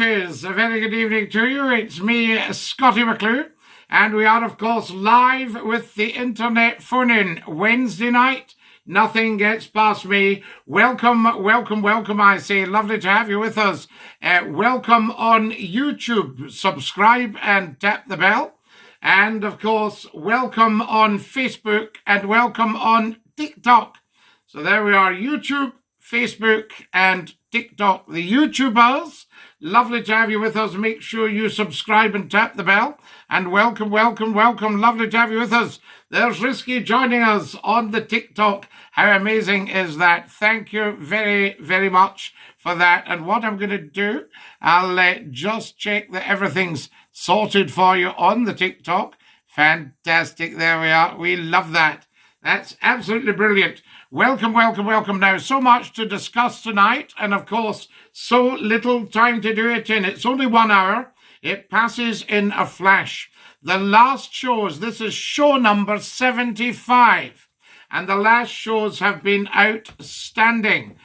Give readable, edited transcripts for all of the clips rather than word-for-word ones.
is. A very good evening to you. It's me, Scottie McClue, and we are, of course, live with the internet phone-in Wednesday night. Nothing gets past me. Welcome, welcome, welcome, I say. Lovely to have you with us. Welcome on YouTube. Subscribe and tap the bell. And, of course, welcome on Facebook and welcome on TikTok. So there we are, YouTube, Facebook and TikTok. The YouTubers, lovely to have you with us. Make sure you subscribe and tap the bell. And welcome, welcome, welcome. Lovely to have you with us. There's Risky joining us on the TikTok. How amazing is that? Thank you very, very much for that. And what I'm going to do, I'll just check that everything's sorted for you on the TikTok. Fantastic. There we are. We love that. That's absolutely brilliant. Welcome, welcome, welcome. Now, so much to discuss tonight, and of course, so little time to do it in. It's only 1 hour. It passes in a flash. The last shows, this is show number 75, and the last shows have been outstanding.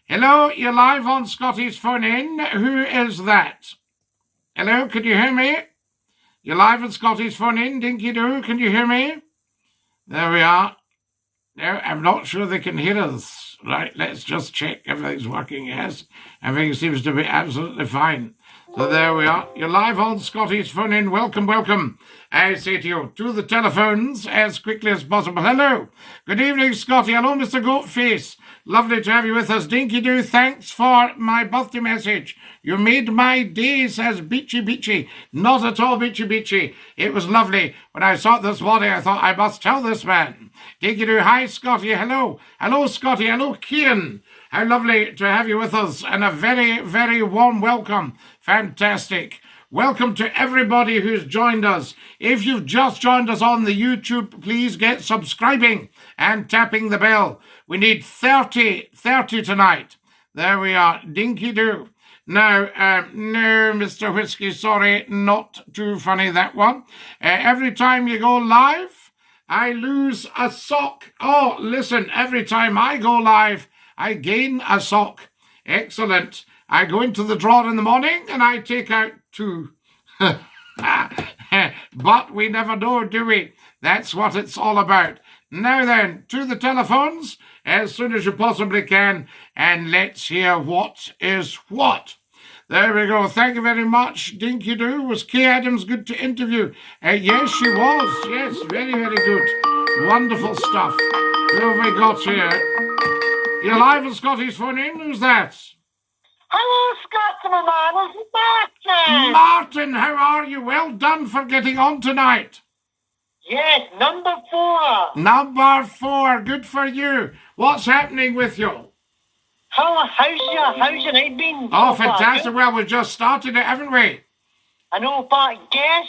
Hello, you're live on Scottie's Phone In. Who is that? Hello, can you hear me? You're live on Scottie's Phone In. Dinky Doo, can you hear me? There we are. No, I'm not sure they can hear us. Right, let's just check everything's working. Yes, everything seems to be absolutely fine. So there we are. You're live on Scottie's Phone In. Welcome, welcome. I say to you, to the telephones as quickly as possible. Hello. Good evening, Scottie. Hello, Mr. Goatface. Lovely to have you with us. Dinky Doo, thanks for my birthday message. You made my day, says Beachy Beachy. Not at all Beachy Beachy. It was lovely. When I saw it this morning, I thought I must tell this man. Dinky Doo, hi, Scottie. Hello. Hello, Scottie. Hello, Cian. How lovely to have you with us, and a very, very warm welcome. Fantastic. Welcome to everybody who's joined us. If you've just joined us on the YouTube, please get subscribing and tapping the bell. We need 30 tonight. There we are. Dinky Doo. Now, no, Mr. Whiskey, sorry, not too funny, that one. Every time you go live, I lose a sock. Oh, listen, every time I go live, I gain a sock. Excellent. I go into the drawer in the morning and I take out 2. But we never know, do we? That's what it's all about. Now then, to the telephones as soon as you possibly can, and let's hear what is what. There we go. Thank you very much, Dinky Doo. Was Kay Adams good to interview? Yes, she was. Yes, very, very good. Wonderful stuff. Who have we got here? You're live on Scottie's Phone In. Who's that? Hello, Scottie, my man. It's Martin. Martin, how are you? Well done for getting on tonight. Yes, number 4. Number 4. Good for you. What's happening with you? How's your night been? Oh, fantastic. Well, we just started it, haven't we? I know, but guess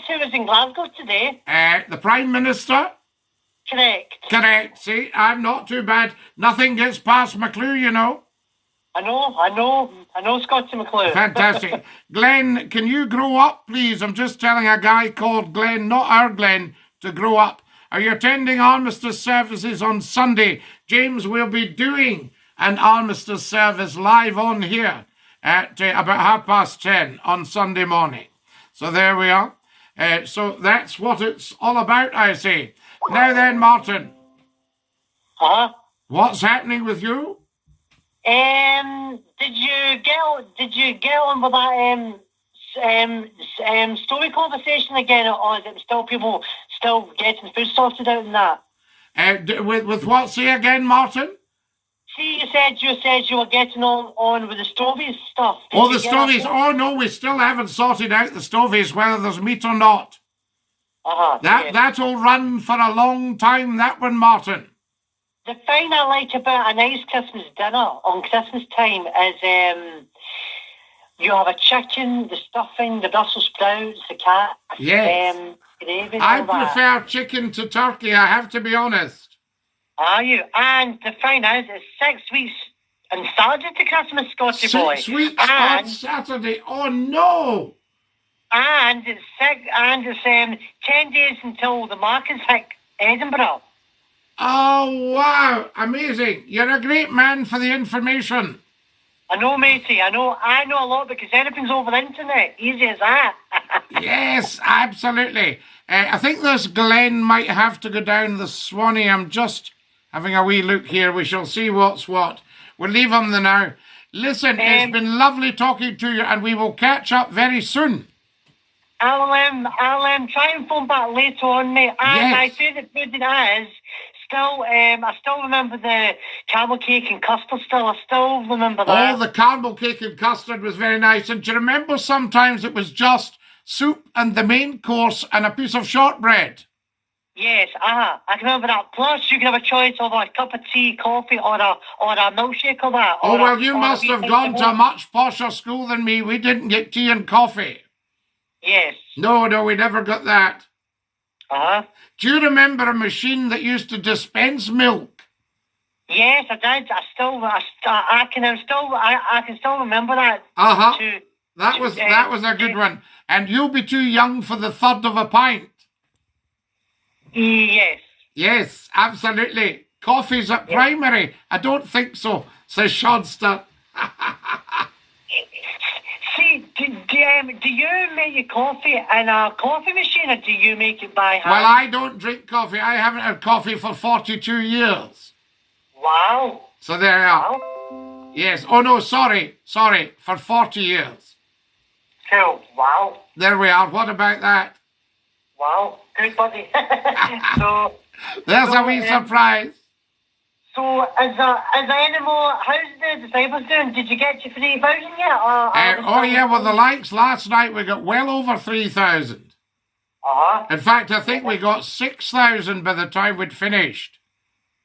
who was in Glasgow today? The Prime Minister. Correct. See, I'm not too bad. Nothing gets past McClue, you know. I know, Scottie McClue. Fantastic. Glenn, can you grow up, please? I'm just telling a guy called Glenn, not our Glenn, to grow up. Are you attending armistice services on Sunday? James will be doing an armistice service live on here at about 10:30 on Sunday morning. So there we are. So that's what it's all about, I say. Now then, Martin. Huh? What's happening with you? Did you get on with that story conversation again, or is it still people still getting food sorted out and that? With what? Say again, Martin. See, you said you were getting on with the stovies stuff. Oh, the stovies. Oh no, we still haven't sorted out the stovies, whether there's meat or not. That'll run for a long time. That one, Martin. The thing I like about a nice Christmas dinner on Christmas time is you have a chicken, the stuffing, the Brussels sprouts, the cat, yes. Gravy. I prefer chicken to turkey, I have to be honest. Are you? And the thing is, it's 6 weeks on Saturday to Christmas, Scottie boy. 6 weeks on Saturday. Oh no! And it's 10 days until the markets hit Edinburgh. Oh, wow. Amazing. You're a great man for the information. I know, matey. I know a lot because everything's over the internet. Easy as that. Yes, absolutely. I think this Glenn might have to go down the Swanee. I'm just having a wee look here. We shall see what's what. We'll leave him there now. Listen, it's been lovely talking to you, and we will catch up very soon. I'll try and phone back later on, mate. And my favourite food is still, I still remember the caramel cake and custard still. I still remember that. Oh, the caramel cake and custard was very nice. And do you remember sometimes it was just soup and the main course and a piece of shortbread? Yes, I can remember that. Plus, you can have a choice of a cup of tea, coffee, or a milkshake or that. Oh, well, you must have gone to a much posher school than me. We didn't get tea and coffee. Yes. No, we never got that. Uh-huh. Do you remember a machine that used to dispense milk? Yes, I did. I can still remember that. Uh-huh. That was a good one. And you'll be too young for the third of a pint. Yes. Yes, absolutely. Coffee's at primary. I don't think so, says Shodster. See, do you make your coffee in a coffee machine or do you make it by hand? Well, I don't drink coffee. I haven't had coffee for 42 years. Wow. So there you are. Yes. Oh, no, sorry. For 40 years. Cool. Wow. There we are. What about that? Wow. Good, buddy. There's a wee surprise. So, is there any more? How's the Disciples doing? Did you get to 3,000 yet? Oh, yeah, well, the likes last night, we got well over 3,000. Uh-huh. In fact, I think we got 6,000 by the time we'd finished.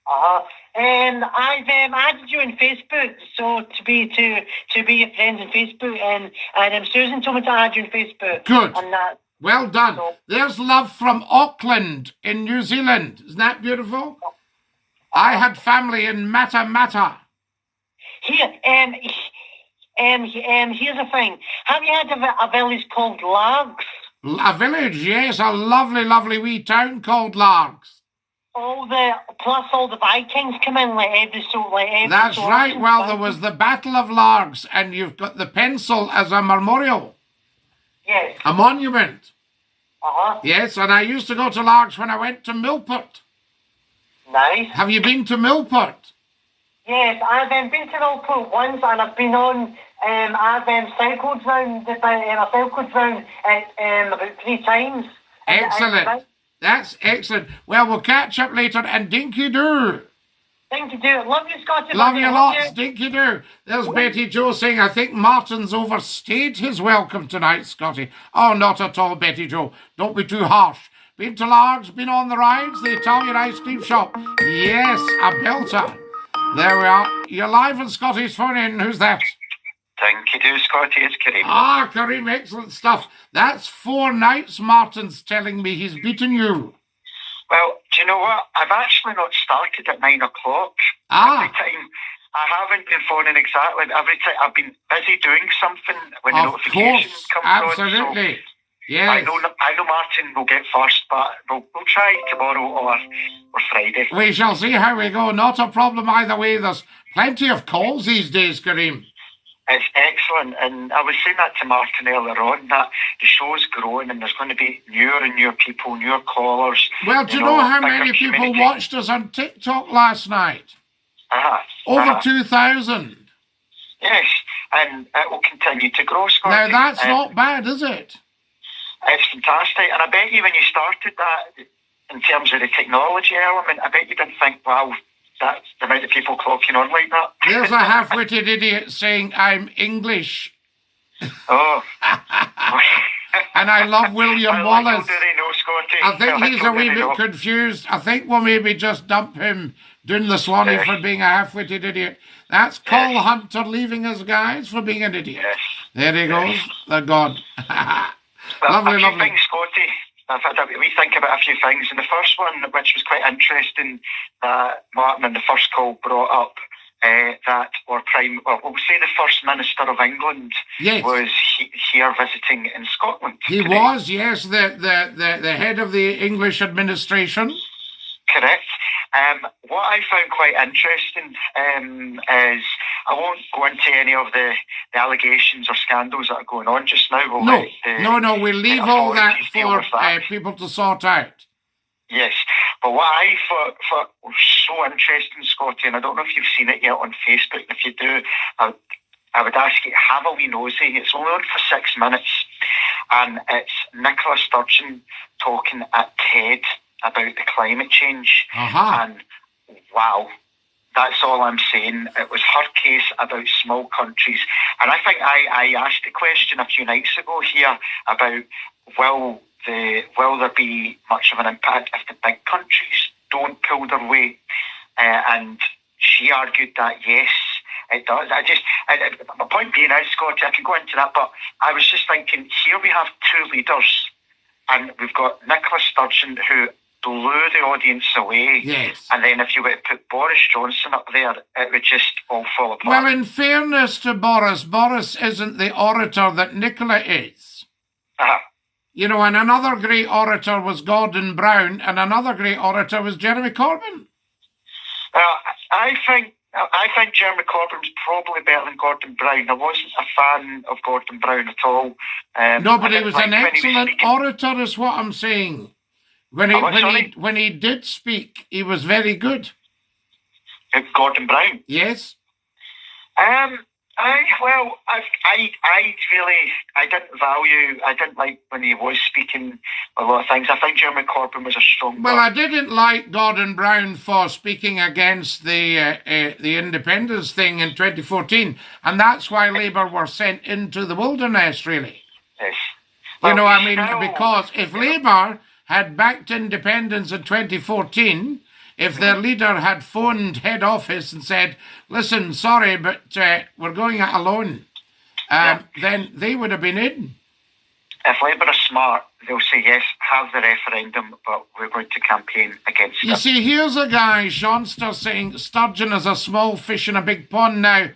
Uh-huh. And I've added you on Facebook, so to be your friends on Facebook, and Susan told me to add you on Facebook. Good. And that. Well done. So, there's love from Auckland in New Zealand. Isn't that beautiful? I had family in Matamata. Here, here's the thing. Have you heard of a village called Largs? A village, yes, a lovely, lovely wee town called Largs. All the Vikings come in That's right. Well, there was the Battle of Largs, and you've got the pencil as a memorial. Yes. A monument. Uh-huh. Yes, and I used to go to Largs when I went to Millport. Nice. Have you been to Millport? Yes, I've been to Millport once, and I've been on. I've cycled round about 3 times. Excellent. That's excellent. Well, we'll catch up later, and dinky do. Dinky do. Love you, Scotty. Love you lots, dinky do. There's Betty Jo saying, I think Martin's overstayed his welcome tonight, Scotty. Oh, not at all, Betty Jo. Don't be too harsh. Been to Largs, been on the rides, the Italian ice cream shop. Yes, a belter. There we are. You're live on Scotty's phone in. Who's that? Thank you, Scotty. It's Kareem. Ah, Kareem, excellent stuff. That's 4 nights Martin's telling me he's beaten you. Well, do you know what? I've actually not started at 9 o'clock. Ah. Every time. I haven't been phoning exactly. Every time I've been busy doing something when the notification comes on. Absolutely. So yes. I know Martin will get first, but we'll try tomorrow or Friday. We shall see how we go. Not a problem either way. There's plenty of calls these days, Kareem. It's excellent, and I was saying that to Martin earlier on, that the show's growing and there's going to be newer and newer people, newer callers. Well, do you know how many people watched us on TikTok last night? Over 2,000. Yes, and it will continue to grow, Scotty. Now, that's not bad, is it? It's fantastic, and I bet you when you started that, in terms of the technology element, I bet you didn't think, wow, that's the amount of people clocking on like that. There's a half-witted idiot saying, I'm English. Oh. And I love William Wallace. Scotty. I think he's a wee bit confused. I think we'll maybe just dump him doing the Swanee for being a half-witted idiot. That's Cole Hunter leaving us, guys, for being an idiot. Yes. There he goes, the god. Lovely. Things, Scotty. We think about a few things, and the first one, which was quite interesting, that Martin in the first call brought up, that we'll say the First Minister of England was here visiting in Scotland. He was, yes, the head of the English administration. Correct. What I found quite interesting is, I won't go into any of the allegations or scandals that are going on just now. We'll leave all that for people to sort out. Yes, but what I thought was so interesting, Scotty, and I don't know if you've seen it yet on Facebook, and if you do, I would ask you, have a wee nosy. It's only on for 6 minutes, and it's Nicola Sturgeon talking at TED about the climate change. And wow, that's all I'm saying. It was her case about small countries. And I think I asked the question a few nights ago here about will there be much of an impact if the big countries don't pull their weight? And she argued that yes, it does. My point being is, Scotty, I can go into that, but I was just thinking, here we have two leaders, and we've got Nicola Sturgeon, who blew the audience away. Yes. And then if you were to put Boris Johnson up there, it would just all fall apart. Well, in fairness to Boris isn't the orator that Nicola is. You know, and another great orator was Gordon Brown, and another great orator was Jeremy Corbyn. I think Jeremy Corbyn's probably better than Gordon Brown. I wasn't a fan of Gordon Brown at all. No, but he was an excellent orator, is what I'm saying. When he did speak, he was very good. Gordon Brown? Yes. I didn't like when he was speaking a lot of things. I think Jeremy Corbyn was a strong... Well, I didn't like Gordon Brown for speaking against the independence thing in 2014, and that's why Labour were sent into the wilderness, really. Yes. Because if Labour had backed independence in 2014... If their leader had phoned head office and said, listen, sorry, but we're going it alone, then they would have been in. If Labour are smart, they'll say, yes, have the referendum, but we're going to campaign against it. You see, here's a guy, Seanster, saying Sturgeon is a small fish in a big pond. Now,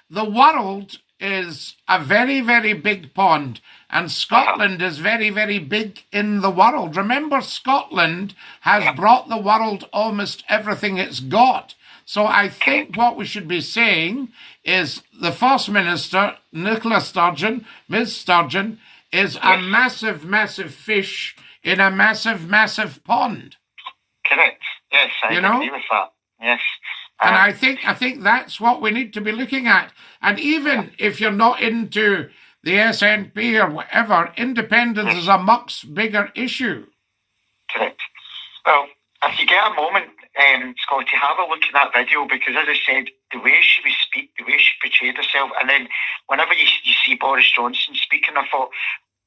the world is a very, very big pond, and Scotland is very, very big in the world. Remember, Scotland has brought the world almost everything it's got. So I think what we should be saying is the First Minister, Nicola Sturgeon, Ms. Sturgeon, is a massive, massive fish in a massive, massive pond. Correct. Yes, I agree with that. Yes. And I think that's what we need to be looking at. And even if you're not into the SNP or whatever, independence is a much bigger issue. Correct. Well, if you get a moment, Scotty, have a look at that video, because as I said, the way she would speak, the way she portrayed herself, and then whenever you see Boris Johnson speaking, I thought,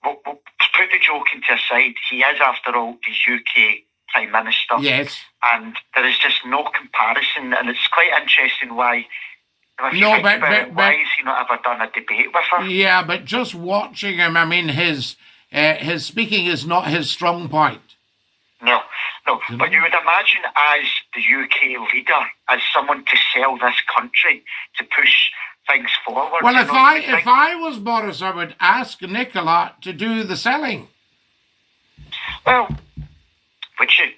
well, put the joking to aside, he is, after all, the UK Prime Minister. Yes. And there is just no comparison, and it's quite interesting why... why has he not ever done a debate with her? Yeah, but just watching him, I mean, his speaking is not his strong point. No. But you would imagine, as the UK leader, as someone to sell this country, to push things forward. Well, if I was Boris, I would ask Nicola to do the selling. Well, would you?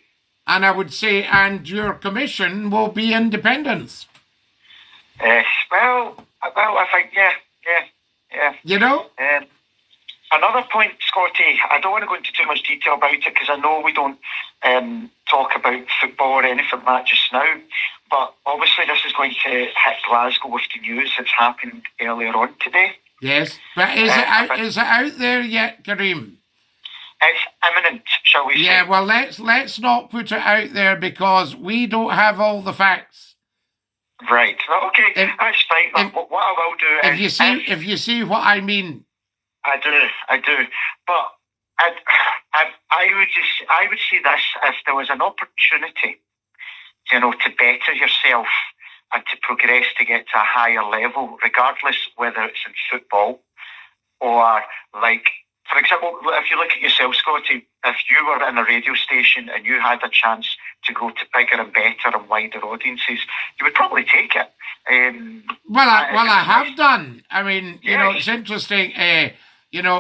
And I would say, and your commission will be independence. Yes, well, I think, yeah. You know? Another point, Scotty, I don't want to go into too much detail about it, because I know we don't talk about football or anything like that just now, but obviously this is going to hit Glasgow with the news that's happened earlier on today. Yes, but is it out there yet, Kareem? It's imminent, shall we say? Yeah, well, let's not put it out there, because we don't have all the facts. Right. Well, okay, that's fine. What I will do is... If you see what I mean... I do. But I would say this: if there was an opportunity, to better yourself and to progress to get to a higher level, regardless whether it's in football or, like, for example, if you look at yourself, Scotty, if you were in a radio station and you had a chance to go to bigger and better and wider audiences, you would probably take it. I have done. I mean, it's interesting.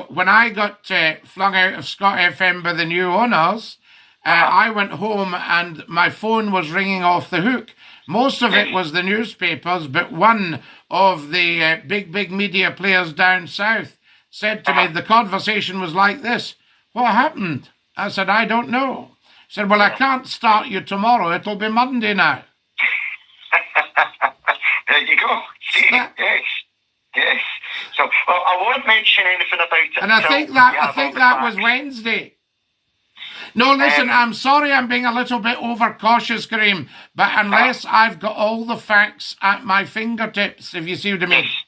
When I got flung out of Scot FM by the new owners, I went home and my phone was ringing off the hook. Most of it was the newspapers, but one of the big media players down south said to me, the conversation was like this. What happened? I said, I don't know. He said, well, I can't start you tomorrow. It'll be Monday now. There you go. See? Yes. So, well, I won't mention anything about it. And I think that was Wednesday. No, listen, I'm sorry I'm being a little bit overcautious, Kareem, but unless I've got all the facts at my fingertips, if you see what I mean. Yes.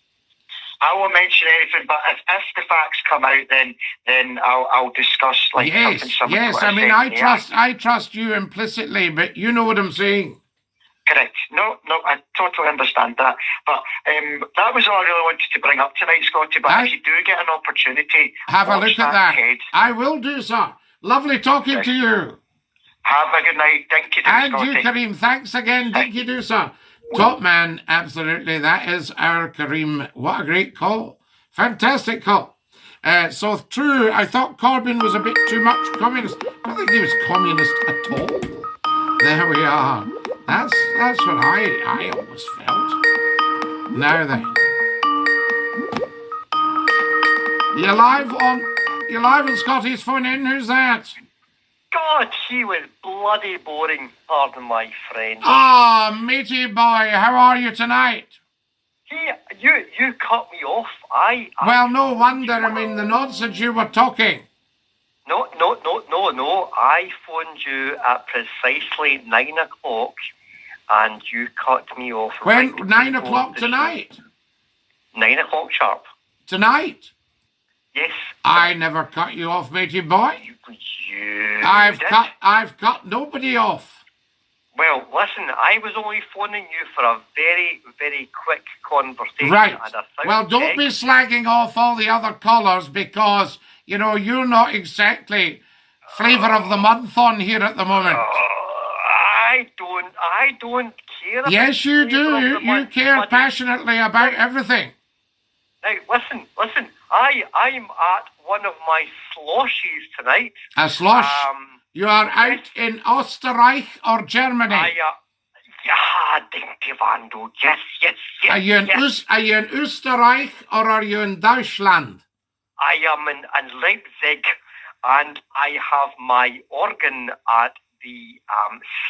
I won't mention anything, but if the facts come out, then I'll discuss something. Yes. I mean, I trust you implicitly, but you know what I'm saying. Correct. No, I totally understand that. But that was all I really wanted to bring up tonight, Scotty. But if you do get an opportunity, have a look at that. I will do, sir. Lovely talking to you. Have a good night. Thank you, and Scotty. You, Kareem. Thanks again. Thank you, do, sir. Top man, absolutely. That is our Kareem. What a great call. Fantastic call. So true, I thought Corbyn was a bit too much communist. I don't think he was communist at all. There we are. That's what I always felt. Now then. You're live on Scotty's phone in. Who's that? God, he was bloody boring, pardon my French. Ah, matey boy, how are you tonight? You cut me off. Well, no wonder. I mean, the nonsense you were talking. No. I phoned you at precisely 9 o'clock, and you cut me off. When? 9 o'clock tonight? 9 o'clock sharp. Tonight? Yes. I never cut you off, matey boy. I've cut nobody off. Well, listen, I was only phoning you for a very, very quick conversation. Right. Well, don't be slagging off all the other callers because, you're not exactly flavour of the month on here at the moment. I don't care about yes, you do. You care passionately about everything. Now, listen. I'm at one of my sloshes tonight. A slosh? You are out in Österreich or Germany? Dinkelwando. Yes. Are you in Österreich or are you in Deutschland? I am in Leipzig, and I have my organ at the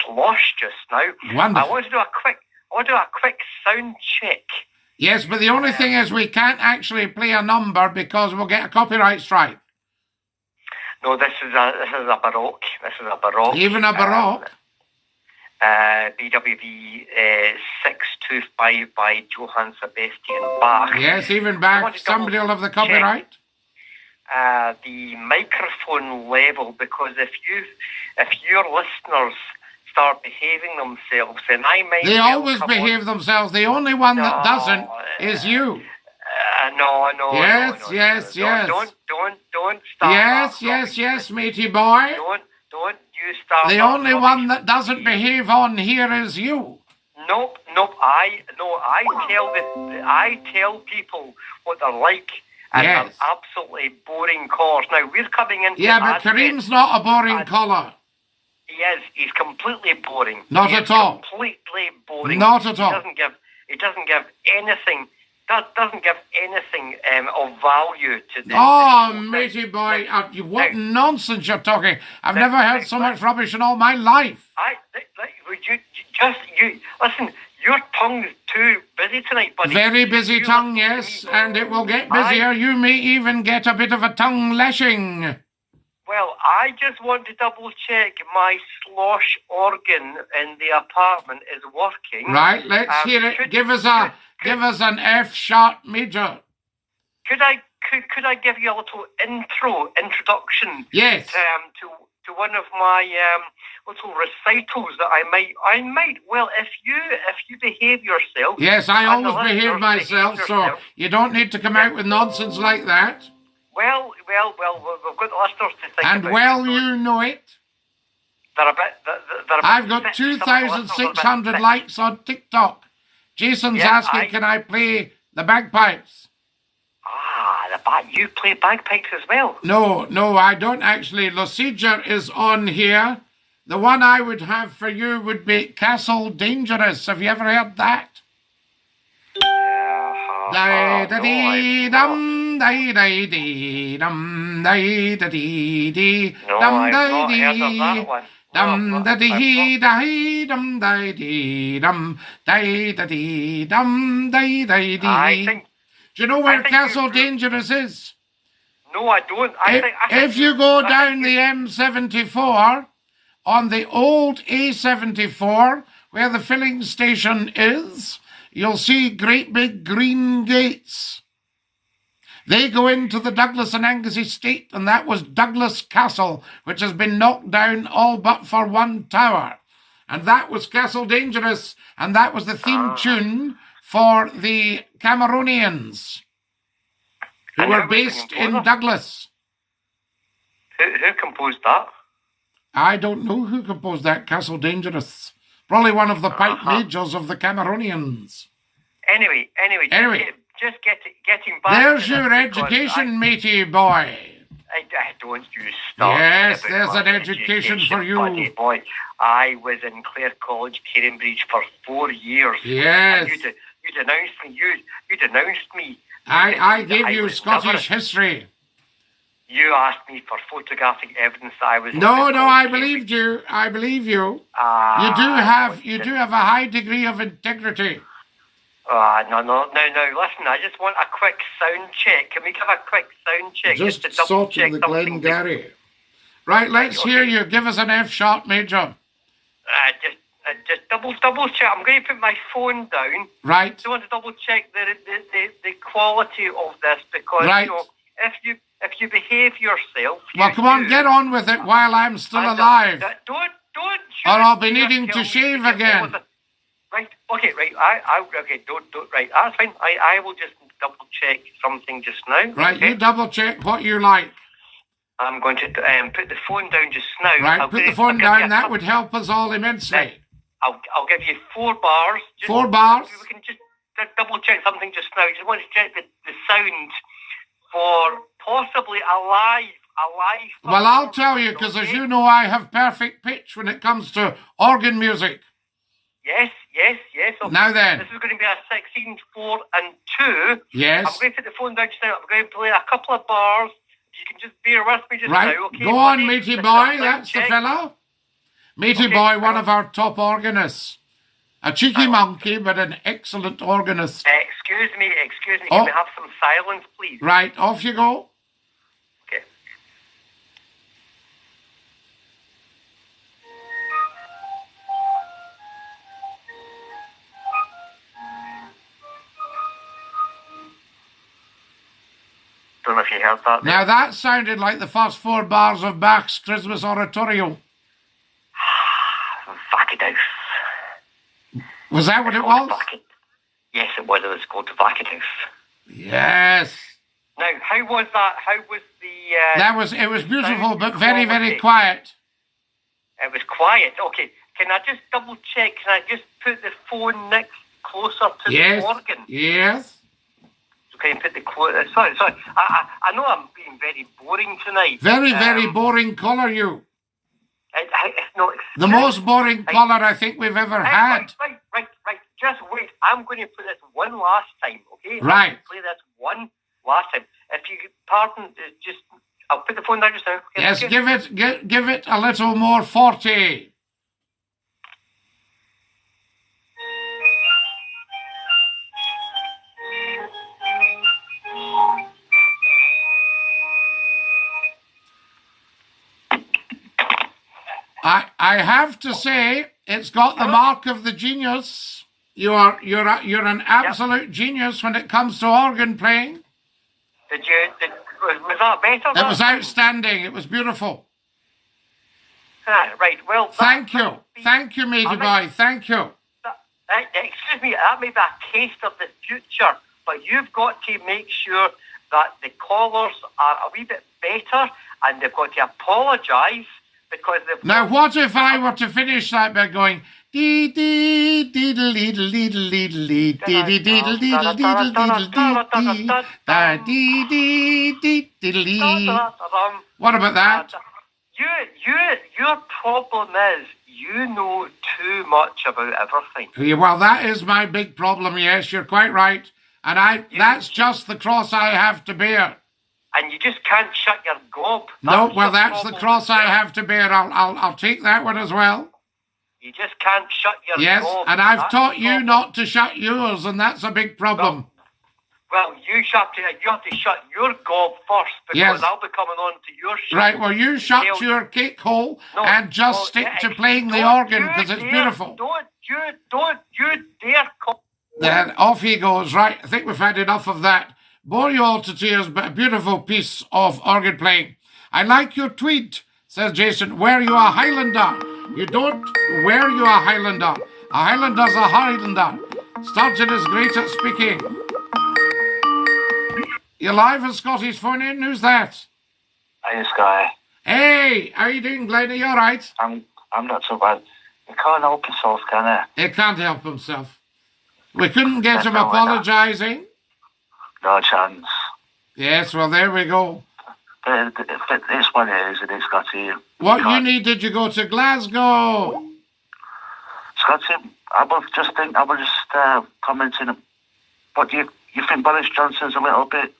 slosh just now. Wonderful. I want to do a quick sound check. Yes, but the only thing is we can't actually play a number because we'll get a copyright strike. No, this is a Baroque. Even a Baroque? BWV 625 by Johann Sebastian Bach. Yes, even Bach. Somebody will have the copyright. The microphone level, because if your listeners start behaving themselves, then I might. They always behave themselves. The only one that doesn't is you. No. Yes. Don't start. Yes, matey boy. Don't you start. The only one that doesn't behave on here is you. Nope. I tell people what they're like. And yes. I'm absolutely boring callers. Now we're coming into. Yeah, but Kareem's not a boring caller. He is. He's completely boring. Not at all. Completely boring. Not at all. He doesn't give anything. That doesn't give anything of value to this. Oh, matey boy, what nonsense you're talking. I've never heard so much rubbish in all my life. Would you listen, your tongue's too busy tonight, buddy. Very busy tongue, yes, and it will get busier. You may even get a bit of a tongue lashing. Well, I just want to double check my slosh organ in the apartment is working. Right, let's hear it. Give us an F sharp major. Could I give you a little introduction? Yes. To one of my little recitals that I might. Well, if you behave yourself. Yes, I always behave myself, so you don't need to come out with nonsense like that. Well, we've got the listeners to think and about. Well, you know it. I've got 2,600 likes on TikTok. Jason's asking, can I play the bagpipes? You play bagpipes as well? No, I don't actually. Losiger is on here, The one I would have for you would be Castle Dangerous. Have you ever heard that? No, I've not heard of that one. Dum da dee da dee dum da dee dum da da dee dum da da dee. Do you know where Castle Dangerous is? No, I don't. If you go down the M74 on the old A74 where the filling station is, you'll see great big green gates. They go into the Douglas and Angus estate, and that was Douglas Castle, which has been knocked down all but for one tower. And that was Castle Dangerous, and that was the theme tune for the Cameronians, who were based in Douglas. Who composed that? I don't know who composed that, Castle Dangerous. Probably one of the pipe majors of the Cameronians. Anyway. Just getting back. There's your education, matey boy. I don't use stuff. Yes, there's an education for you. Buddy boy. I was in Clare College, Cambridge for 4 years. Yes. And you denounced me. You denounced me. I gave you Scottish history. You asked me for photographic evidence that I was. No, I believed you. I believe you. You do have a high degree of integrity. No. Listen, I just want a quick sound check. Can we give a quick sound check? Just to double check the Glengarry. Right, let's hear you. Give us an F sharp major. Just double check. I'm going to put my phone down. Right. I want to double check the quality of this because if you behave yourself. Well, come on, get on with it while I'm still alive. Don't. Or I'll be needing to shave again. Right. Okay. Right. Okay. Don't. Right. That's fine. I will just double check something just now. Right. Okay? You double check what you like. I'm going to put the phone down just now. Right. Put the phone down. That would help us all immensely. I'll give you 4 bars. 4 bars. We can just double check something just now. Just want to check the sound for possibly a live. Well, I'll tell you because, as you know, I have perfect pitch when it comes to organ music. Yes. Okay. Now then. This is going to be a 16, 4 and 2. Yes. I'm going to put the phone down just now. I'm going to play a couple of bars. You can just bear with me just now, okay? Go on, matey boy. That's the fellow. Matey boy, one of our top organists. A cheeky monkey, but an excellent organist. Excuse me. Can we have some silence, please? Right, off you go. Okay. Don't know if you heard that. Now that sounded like the first 4 bars of Bach's Christmas Oratorio. Vacadaus. Was that what it was? Yes, it was. It was called Vacadaus. Yes. Now, how was that? How was the... It was beautiful, but very, very quiet. It was quiet. Okay. Can I just double check? Can I just put the phone next closer to the organ? Yes. Okay, put the sorry. I know I'm being very boring tonight. Very boring caller, you. No, the most boring caller I think we've ever had. Right. Just wait. I'm going to put this one last time, okay? Right. I'll play this one last time. If you could pardon, just I'll put the phone down just now. Okay? Yes, give it a little more 40. I have to say, it's got the mark of the genius. You're an absolute genius when it comes to organ playing. Was that better? It was outstanding. It was beautiful. Right. Well, thank you, matey boy. Thank you. Excuse me. That may be a taste of the future, but you've got to make sure that the callers are a wee bit better, and they've got to apologise. Now, what if I were to finish that by going dee dee deedle deedle deedle deedle dee dee deedle deedle deedle deedle dee dee dee dee deedle dee? What about that? Your problem is you know too much about everything. Yeah, well, that is my big problem. Yes, you're quite right, and that's just the cross I have to bear. And you just can't shut your gob. No, well, that's the cross I have to bear. I'll take that one as well. You just can't shut your gob. Yes, and I've taught you not to shut yours, and that's a big problem. Well, you have to shut your gob first, because I'll be coming on to your show. Right, well, you shut your cake hole and just stick to playing the organ, because it's beautiful. Don't you dare come. Then off he goes. Right, I think we've had enough of that. Bore you all to tears, but a beautiful piece of organ playing. I like your tweet, says Jason. Were you a Highlander? You don't wear you a Highlander. A Highlander's a Highlander. Sturgeon is great at speaking. You're live on Scotty's phone in. Who's that? Hey, Sky. Hey, how you doing, Glenn? Are you all right? I'm not so bad. You can't help yourself, can you? He can't help himself. We couldn't get him apologising. No chance. Yes, well, there we go. But it's what it is, and it's got to you. What uni did you go to? Glasgow? Scotty, I was just commenting. What do you think Boris Johnson's a little bit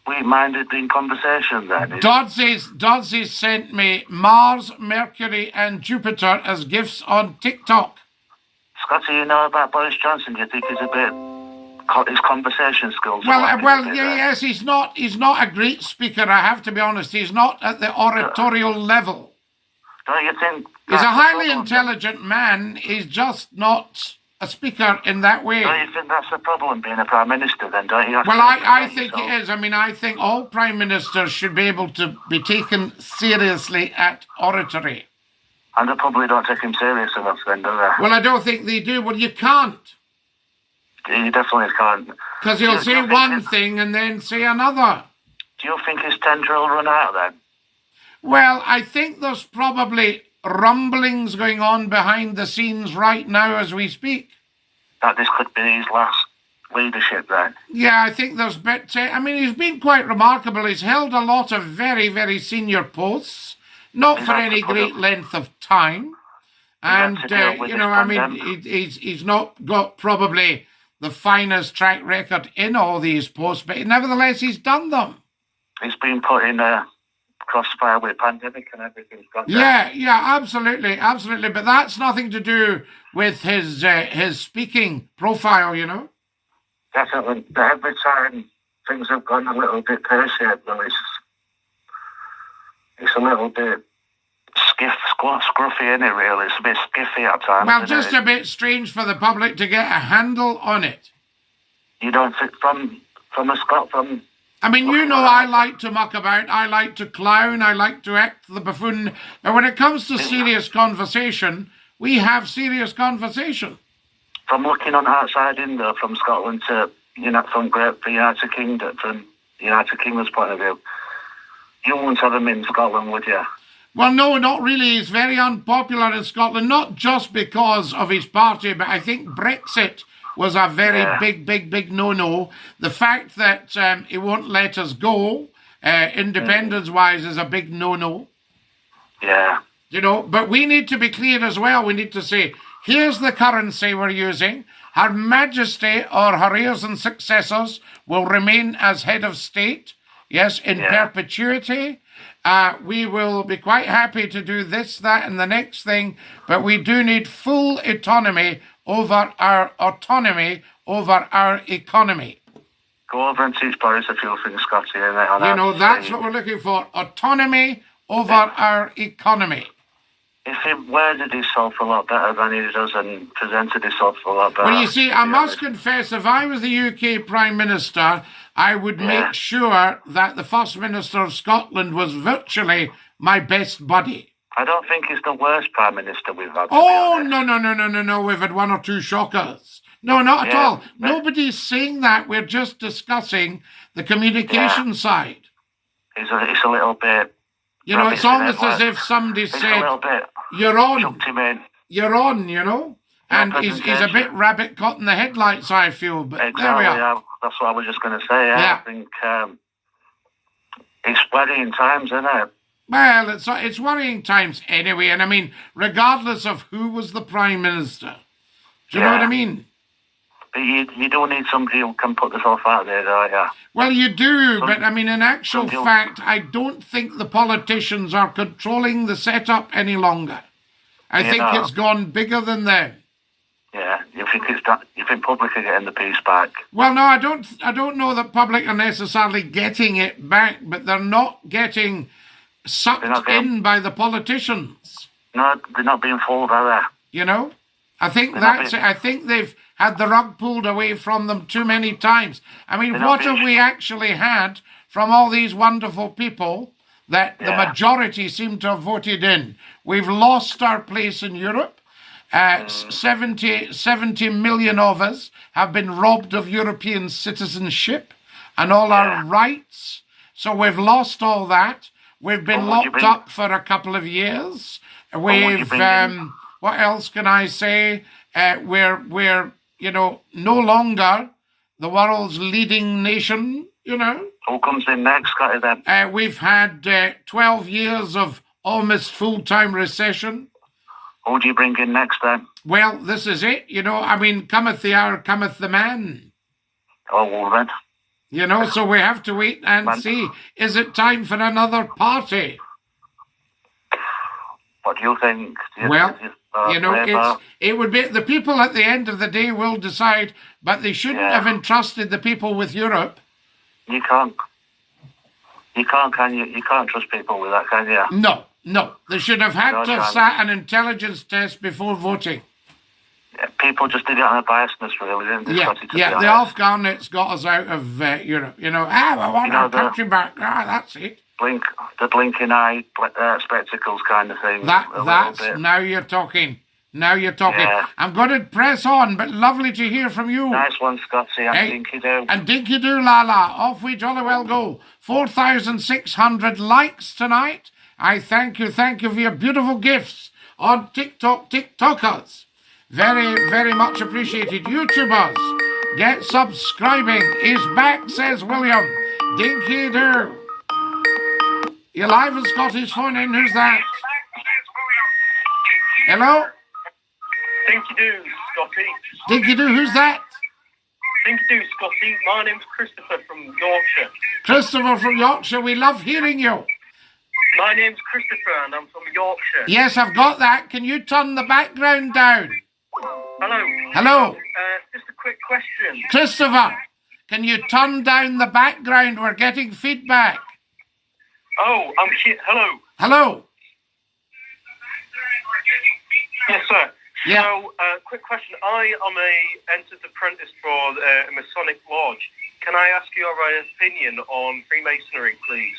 weak-minded in conversation then? Dodsy's sent me Mars, Mercury and Jupiter as gifts on TikTok. Scotty, you know about Boris Johnson? Do you think he's a bit... his conversation skills? Yes, he's not a great speaker, I have to be honest. He's not at the oratorial level. Don't you think... He's a highly intelligent man. He's just not a speaker in that way. Don't you think that's the problem, being a Prime Minister, then, don't you? Well, I think it is. I mean, I think all Prime Ministers should be able to be taken seriously at oratory. And they probably don't take him serious enough, then, do they? Well, I don't think they do. Well, you can't. You definitely can't. Because he'll say one thing and then say another. Do you think his tender will run out, then? Well, I think there's probably rumblings going on behind the scenes right now as we speak. That this could be his last leadership, then? Yeah, I think there's he's been quite remarkable. He's held a lot of very, very senior posts, not for any great length of time. And, he's not got probably the finest track record in all these posts, but nevertheless, he's done them. He's been put in a crossfire with pandemic and everything. Yeah, absolutely. But that's nothing to do with his speaking profile, you know. Definitely. Every time things have gone a little bit pear-shaped, though, it's a little bit scruffy, isn't it, really? It's a bit skiffy at times. Well, just a bit strange for the public to get a handle on it. You don't think from a Scot, from... I mean, you know, I like to muck about, I like to clown, I like to act the buffoon. But when it comes to serious conversation, we have serious conversation. From looking on outside in there, from Scotland to, from the United Kingdom, from the United Kingdom's point of view, you wouldn't have him in Scotland, would you? Well, no, not really. He's very unpopular in Scotland, not just because of his party, but I think Brexit was a very big no-no. The fact that he won't let us go, independence-wise, is a big no-no. Yeah. But we need to be clear as well. We need to say, here's the currency we're using. Her Majesty or her heirs and successors will remain as head of state, yes, in perpetuity. We will be quite happy to do this, that, and the next thing, but we do need full autonomy over our economy. Go over and teach Boris a few things, Scotty. That's what we're looking for. Autonomy over our economy. If he worded himself a lot better than he does and presented himself a lot better... Well, you see, I must confess, if I was the UK Prime Minister, I would make sure that the First Minister of Scotland was virtually my best buddy. I don't think he's the worst Prime Minister we've had. No. We've had one or two shockers. No, not at all. Nobody's saying that. We're just discussing the communication side. It's a little bit... it's almost as if somebody said, you're on, and he's a bit rabbit caught in the headlights, I feel, but exactly, there we are. That's what I was just going to say, I think it's worrying times, isn't it? Well, it's worrying times anyway, and I mean, regardless of who was the Prime Minister. Do you know what I mean? But you don't need somebody who can put this off out there, do you? Well, you do, but I mean, in actual fact, I don't think the politicians are controlling the setup any longer. I think it's gone bigger than them. Yeah, you think public are getting the peace back? Well, no, I don't know that public are necessarily getting it back, but they're not getting sucked in by the politicians. No, they're not being fooled, are they? You know? I think that's it. I think they've had the rug pulled away from them too many times. I mean, what have we actually had from all these wonderful people that the majority seem to have voted in? We've lost our place in Europe. 70 million of us have been robbed of European citizenship and all our rights. So we've lost all that. We've been locked up for a couple of years. We've what else can I say? We're no longer the world's leading nation. You know. Who comes in next, then? We've had 12 years of almost full-time recession. Who do you bring in next, then? Well, this is it. You know, I mean, cometh the hour, cometh the man. Oh, well then. You know, so we have to wait and see. Is it time for another party? What do you think? It would be the people at the end of the day will decide, but they shouldn't have entrusted the people with Europe. You can't, can you? You can't trust people with that, can you? No. They should have had to have sat an intelligence test before voting. Yeah, people just did it on a biasness, really, didn't they? The Afghanists got us out of Europe. You know, we want our country back. That's it. The blinking eye spectacles kind of thing. That's now you're talking. Yeah. I'm going to press on, but lovely to hear from you. Nice one, Scotty. And Dinky Doo. And Dinky Doo, Lala. Off we jolly well go. 4,600 likes tonight. I thank you for your beautiful gifts on TikTokers. Very, very much appreciated. YouTubers, get subscribing. He's back, says William. Dinky Doo. You're live on Scotty's phone in. Who's that? Hello? Dinky Doo, Scotty. Dinky Doo, who's that? Dinky Doo, Scotty. My name's Christopher from Yorkshire. Christopher from Yorkshire, we love hearing you. My name's Christopher and I'm from Yorkshire. Yes, I've got that. Can you turn the background down? Hello. Just a quick question. Christopher, can you turn down the background? We're getting feedback. Oh, I'm here. Hello. Yes, sir. Yeah. So, quick question. I am a entered apprentice for a Masonic Lodge. Can I ask your opinion on Freemasonry, please?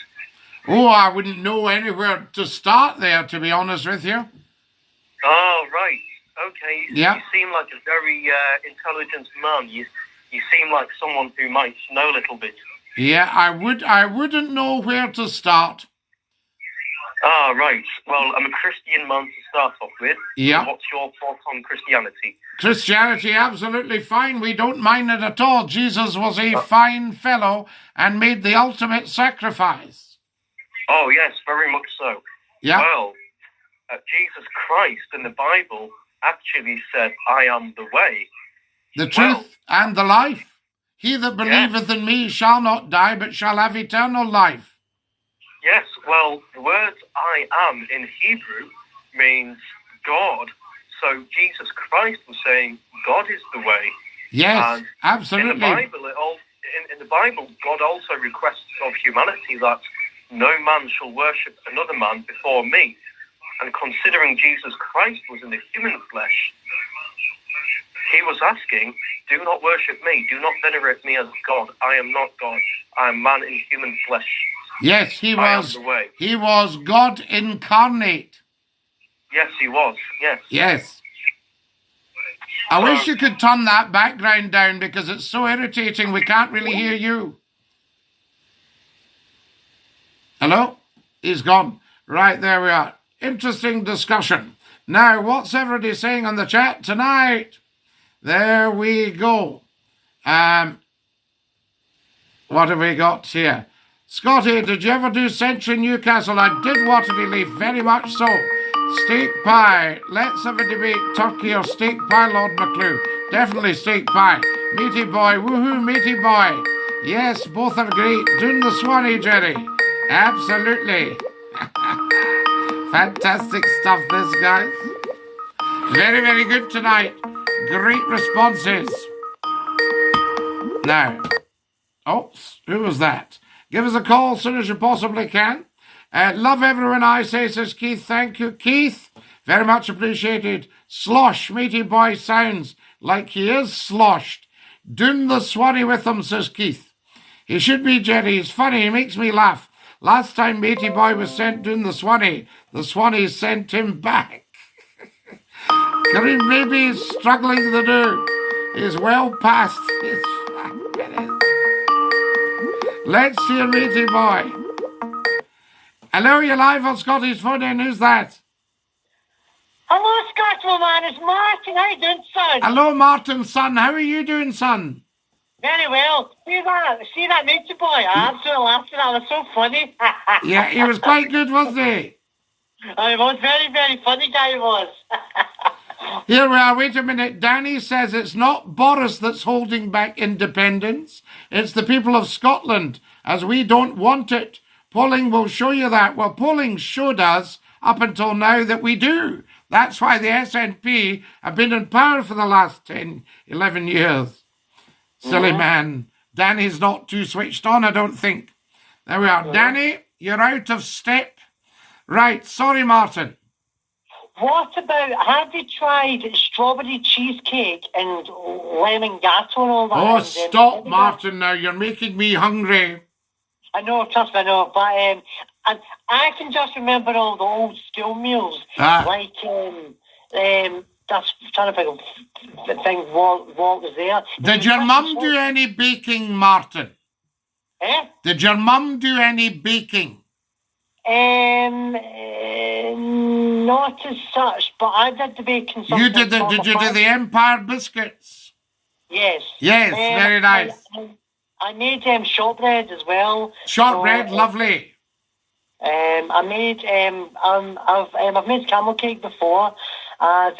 Oh, I wouldn't know anywhere to start there, to be honest with you. Oh, right. Okay. Yeah. You seem like a very intelligent man. You seem like someone who might know a little bit. Yeah, I wouldn't know where to start. Ah, right. Well, I'm a Christian man to start off with. Yeah. So what's your thoughts on Christianity? Christianity, absolutely fine. We don't mind it at all. Jesus was a fine fellow and made the ultimate sacrifice. Oh, yes, very much so. Yeah. Well, Jesus Christ in the Bible actually said, I am the way, the truth, and the life. He that believeth in me shall not die, but shall have eternal life. Yes, well, the word I am in Hebrew means God. So Jesus Christ was saying God is the way. Yes, and absolutely. In the Bible, God also requests of humanity that no man shall worship another man before me. And considering Jesus Christ was in the human flesh, he was asking, do not worship me, do not venerate me as God. I am not God. I am man in human flesh. Yes, he was God incarnate. Yes, he was, yes. Yes. I wish you could turn that background down because it's so irritating we can't really hear you. Hello? He's gone. Right, there we are. Interesting discussion. Now, what's everybody saying on the chat tonight? There we go. What have we got here? Scotty, did you ever do Century Newcastle? I did Waterloo, very much so. Steak pie. Let's have a debate. Turkey or steak pie, Lord McClue? Definitely steak pie. Meaty boy. Woohoo, meaty boy. Yes, both are great. Doing the Swanee, Jerry. Absolutely. Fantastic stuff, this, guys. Very, very good tonight. Great responses. Now, oh, who was that? Give us a call as soon as you possibly can. Love everyone I say, says Keith. Thank you, Keith. Very much appreciated. Slosh, meaty boy sounds like he is sloshed. Doon the Swanee with him, says Keith. He should be, Jerry. He's funny. He makes me laugh. Last time matey boy was sent down the Swanee sent him back. Green baby is struggling to do. He's well past his 5 minutes. Let's hear matey boy. Hello, you're live on Scottish Phone In. Who's that? Hello, Scotland, man. It's Martin. How you doing, son? Hello, Martin, son. How are you doing, son? Very well. See that matey boy? I absolutely laughed at that. It was so funny. Yeah, he was quite good, wasn't he? He was very, very funny guy, he was. Here we are. Wait a minute. Danny says it's not Boris that's holding back independence. It's the people of Scotland, as we don't want it. Polling will show you that. Well, polling showed us up until now that we do. That's why the SNP have been in power for the last 10, 11 years. Silly man. Danny's not too switched on, I don't think. There we are. Danny, you're out of step. Right. Sorry, Martin. What about, have you tried strawberry cheesecake and lemon gatto and all that? Oh, stop, Martin, now. You're making me hungry. I know, trust me, I know. But and I can just remember all the old school meals. Like, that's trying to think of the thing, what was there. Did your mum do any baking, Martin? Eh? Did your mum do any baking? Not as such, but I did the baking. You did the? Did you do the Empire biscuits? Yes. Yes, very nice. I made shortbread as well. Shortbread, lovely. I've made camel cake before. I'm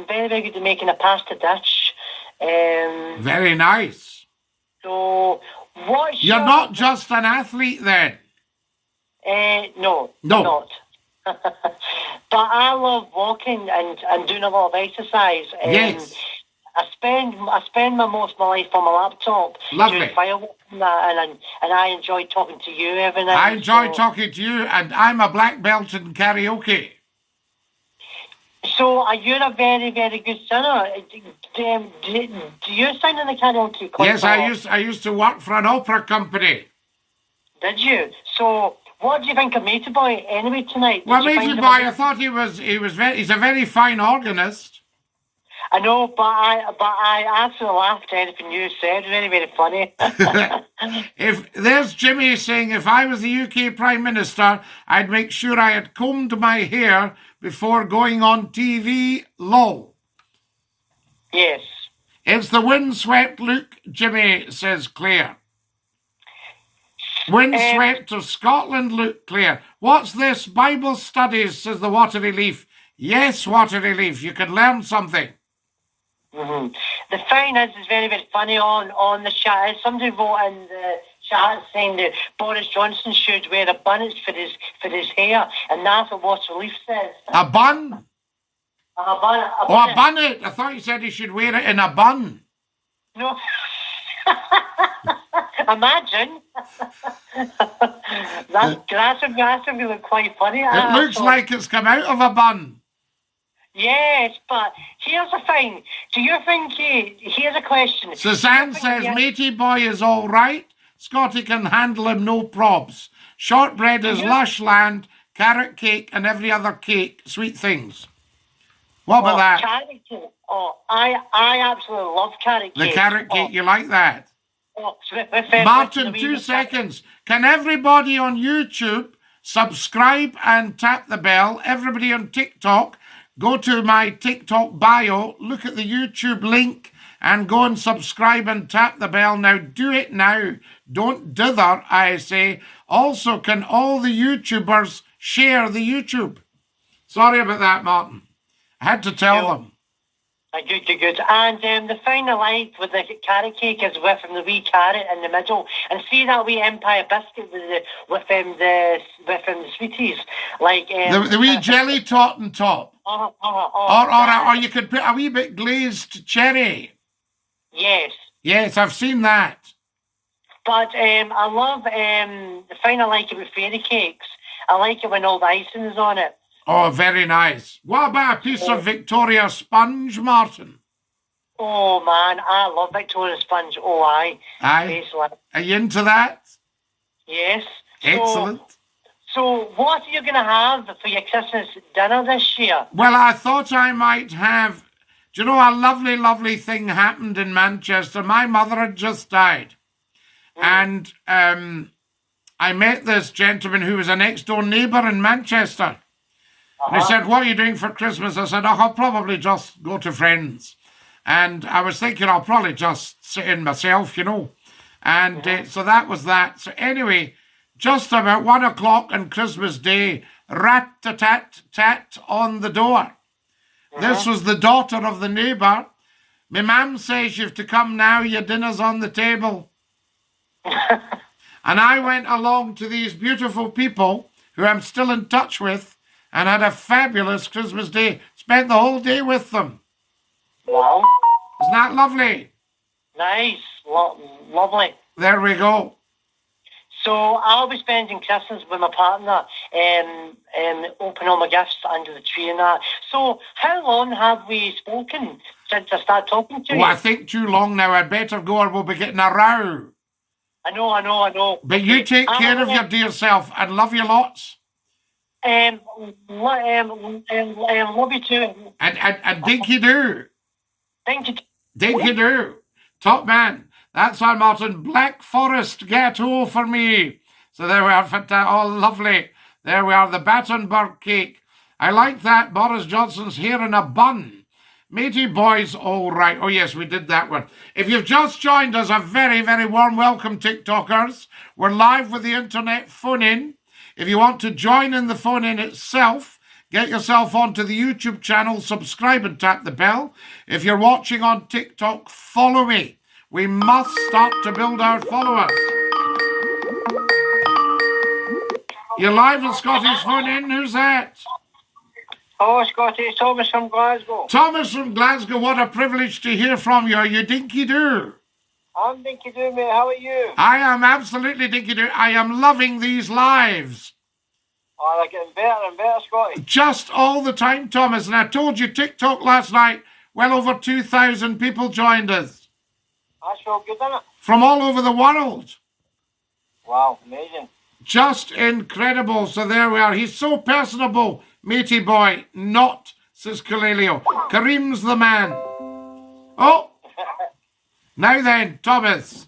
very, very good at making a pasta dish. Very nice. So, You're not just an athlete then? No, not. But I love walking and doing a lot of exercise. Yes. I spend most of my life on my laptop. Lovely. Doing fireworks and that, and I enjoy talking to you every night. I enjoy talking to you, and I'm a black belt in karaoke. So you're a very, very good singer. Do you sing in the karaoke? Yes, I used to work for an opera company. Did you? So what do you think of Matey Boy anyway tonight? Well, Matey Boy, I thought he's a very fine organist. I know, but I absolutely laughed at anything you said. It was very, very funny. If there's Jimmy saying, if I was the UK Prime Minister, I'd make sure I had combed my hair before going on TV. Lol. Yes. It's the windswept look, Jimmy, says Claire. Windswept of Scotland look, Claire. What's this? Bible studies, says the Watery Leaf. Yes, Watery Leaf, you can learn something. Mm-hmm. The thing is very, very funny on the chat. Somebody wrote in the chat saying that Boris Johnson should wear a bun for his hair, and that's what Water Leaf says. A bun? A bun. A bunnet. I thought you said he should wear it in a bun. No. Imagine. That's going to look quite funny. It looks like it's come out of a bun. Yes, but here's the thing. Do you think here's a question. Suzanne says Matey Boy is all right. Scotty can handle him, no probs. Shortbread is lush land, carrot cake and every other cake, sweet things. What about that? Carrot cake. Oh, I absolutely love carrot cake. The carrot cake, you like that? Oh, Martin, 2 seconds. Can everybody on YouTube subscribe and tap the bell? Everybody on TikTok, go to my TikTok bio, look at the YouTube link, and go and subscribe and tap the bell. Now, do it now. Don't dither, I say. Also, can all the YouTubers share the YouTube? Sorry about that, Martin. I had to tell them. Good. And the thing I liked with the carrot cake is with the wee carrot in the middle, and see that wee Empire biscuit with the sweeties, like the wee jelly tot on top. Or you could put a wee bit glazed cherry. Yes, I've seen that. But I love the thing I like about fairy cakes. I like it when all the icing's on it. Oh, very nice. What about a piece of Victoria sponge, Martin? Oh, man, I love Victoria sponge. Oh, aye. Are you into that? Yes. Excellent. So what are you going to have for your Christmas dinner this year? Well, I thought I might have... Do you know, a lovely, lovely thing happened in Manchester. My mother had just died. And I met this gentleman who was a next-door neighbour in Manchester. And he said, what are you doing for Christmas? I said, I'll probably just go to friends. And I was thinking I'll probably just sit in myself, you know. And so that was that. So anyway, just about 1 o'clock on Christmas Day, rat-tat-tat on the door. This was the daughter of the neighbour. My mum says you've to come now, your dinner's on the table. And I went along to these beautiful people who I'm still in touch with, and had a fabulous Christmas Day. Spent the whole day with them. Wow. Isn't that lovely? Nice. Lovely. There we go. So I'll be spending Christmas with my partner and open all my gifts under the tree and that. So how long have we spoken since I started talking to you? Oh, I think too long now. I'd better go or we'll be getting a row. I know. But you take care of your dear self and love you lots. Love you too. And dinky do. Thank you. Dinky do. Top man. That's our Martin. Black Forest Gâteau for me. So there we are. Oh, lovely. There we are. The Battenberg cake. I like that. Boris Johnson's hair in a bun. Matey boys, all right. Oh, yes, we did that one. If you've just joined us, a very, very warm welcome, TikTokers. We're live with the internet phone-in. If you want to join in the phone-in itself, get yourself onto the YouTube channel, subscribe and tap the bell. If you're watching on TikTok, follow me. We must start to build our followers. You're live with Scotty's phone-in. Who's that? Oh, Scotty, it's Thomas from Glasgow. Thomas from Glasgow, what a privilege to hear from you. Are you dinky-doo? I'm dinky-doo, mate. How are you? I am absolutely dinky-doo. I am loving these lives. Oh, they're getting better and better, Scotty. Just all the time, Thomas. And I told you, TikTok last night, well over 2,000 people joined us. That's so good, isn't it? From all over the world. Wow, amazing. Just incredible. So there we are. He's so personable, matey boy. Not, says Kalelio. Kareem's the man. Oh. Now then, Thomas.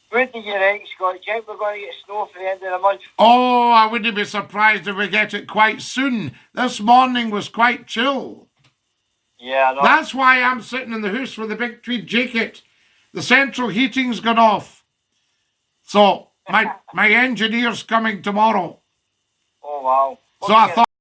When do you reckon, Scott? Do you think we're going to get snow for the end of the month? Oh, I wouldn't be surprised if we get it quite soon. This morning was quite chill. Yeah, I know. That's why I'm sitting in the house with a big tweed jacket. The central heating's gone off. So, my engineer's coming tomorrow. Oh, wow. So I thought...